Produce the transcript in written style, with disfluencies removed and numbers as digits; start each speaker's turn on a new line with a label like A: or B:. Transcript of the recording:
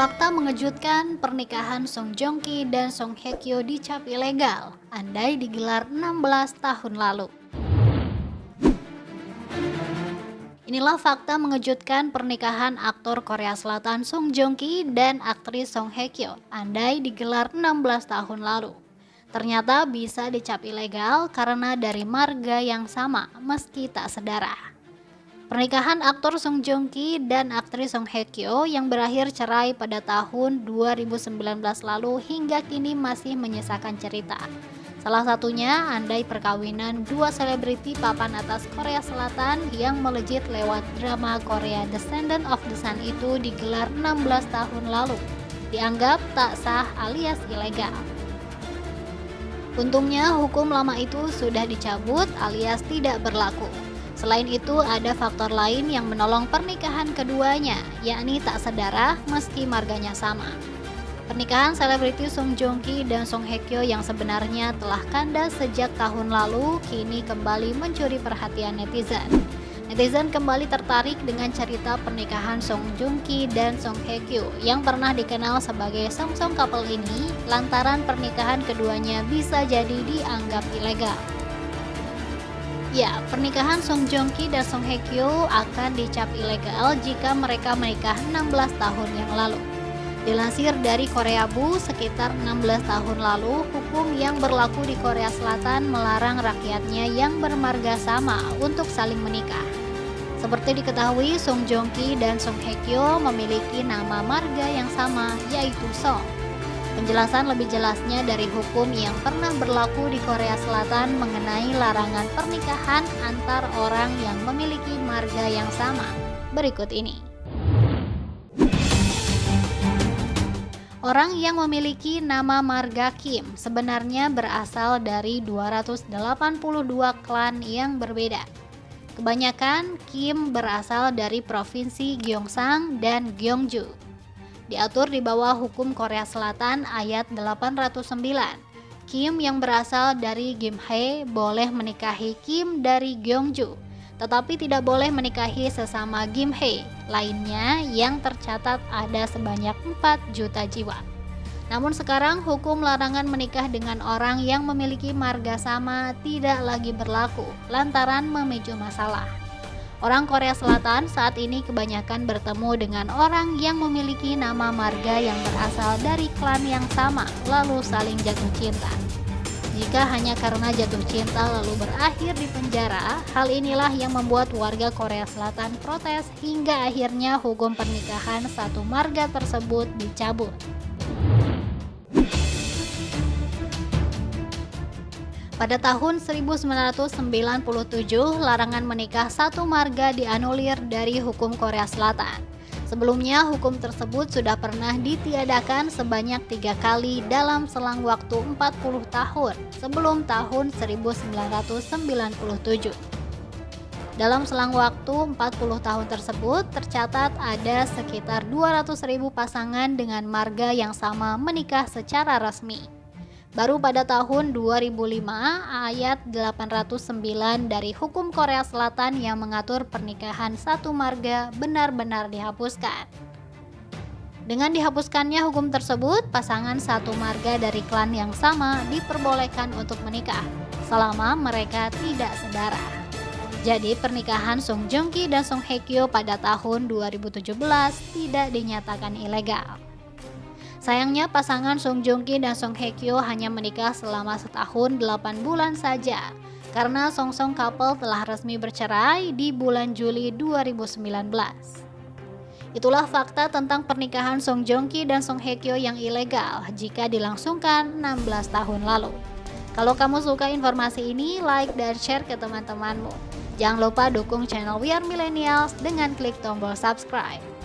A: Fakta mengejutkan, pernikahan Song Joong Ki dan Song Hye Kyo dicap ilegal, andai digelar 16 tahun lalu. Inilah fakta mengejutkan pernikahan aktor Korea Selatan Song Joong Ki dan aktris Song Hye Kyo, andai digelar 16 tahun lalu. Ternyata bisa dicap ilegal karena dari marga yang sama meski tak sedarah. Pernikahan aktor Song Joong Ki dan aktris Song Hye Kyo yang berakhir cerai pada tahun 2019 lalu hingga kini masih menyisakan cerita. Salah satunya andai perkawinan dua selebriti papan atas Korea Selatan yang melejit lewat drama Korea Descendant of the Sun itu digelar 16 tahun lalu, dianggap tak sah alias ilegal. Untungnya hukum lama itu sudah dicabut alias tidak berlaku. Selain itu ada faktor lain yang menolong pernikahan keduanya, yakni tak sedarah meski marganya sama. Pernikahan selebriti Song Joong Ki dan Song Hye Kyo yang sebenarnya telah kandas sejak tahun lalu kini kembali mencuri perhatian netizen. Netizen kembali tertarik dengan cerita pernikahan Song Joong Ki dan Song Hye Kyo yang pernah dikenal sebagai Song-Song couple ini lantaran pernikahan keduanya bisa jadi dianggap ilegal. Ya, pernikahan Song Joong Ki dan Song Hye Kyo akan dicap ilegal jika mereka menikah 16 tahun yang lalu. Dilansir dari Korea Bu, sekitar 16 tahun lalu, hukum yang berlaku di Korea Selatan melarang rakyatnya yang bermarga sama untuk saling menikah. Seperti diketahui, Song Joong Ki dan Song Hye Kyo memiliki nama marga yang sama, yaitu Song. Penjelasan lebih jelasnya dari hukum yang pernah berlaku di Korea Selatan mengenai larangan pernikahan antar orang yang memiliki marga yang sama. Berikut ini. Orang yang memiliki nama marga Kim sebenarnya berasal dari 282 klan yang berbeda. Kebanyakan Kim berasal dari provinsi Gyeongsang dan Gyeongju. Diatur di bawah hukum Korea Selatan ayat 809. Kim yang berasal dari Gimhae boleh menikahi Kim dari Gyeongju, tetapi tidak boleh menikahi sesama Gimhae lainnya yang tercatat ada sebanyak 4 juta jiwa. Namun sekarang hukum larangan menikah dengan orang yang memiliki marga sama tidak lagi berlaku lantaran memicu masalah. Orang Korea Selatan saat ini kebanyakan bertemu dengan orang yang memiliki nama marga yang berasal dari klan yang sama lalu saling jatuh cinta. Jika hanya karena jatuh cinta lalu berakhir di penjara, hal inilah yang membuat warga Korea Selatan protes hingga akhirnya hukum pernikahan satu marga tersebut dicabut. Pada tahun 1997, larangan menikah satu marga dianulir dari hukum Korea Selatan. Sebelumnya, hukum tersebut sudah pernah ditiadakan sebanyak 3 kali dalam selang waktu 40 tahun sebelum tahun 1997. Dalam selang waktu 40 tahun tersebut, tercatat ada sekitar 200.000 pasangan dengan marga yang sama menikah secara resmi. Baru pada tahun 2005, ayat 809 dari hukum Korea Selatan yang mengatur pernikahan satu marga benar-benar dihapuskan. Dengan dihapuskannya hukum tersebut, pasangan satu marga dari klan yang sama diperbolehkan untuk menikah, selama mereka tidak sedarah. Jadi pernikahan Song Joong Ki dan Song Hye Kyo pada tahun 2017 tidak dinyatakan ilegal. Sayangnya pasangan Song Joong Ki dan Song Hye Kyo hanya menikah selama setahun 8 bulan saja karena Song-Song couple telah resmi bercerai di bulan Juli 2019. Itulah fakta tentang pernikahan Song Joong Ki dan Song Hye Kyo yang ilegal jika dilangsungkan 16 tahun lalu. Kalau kamu suka informasi ini, like dan share ke teman-temanmu. Jangan lupa dukung channel We Are Millennials dengan klik tombol subscribe.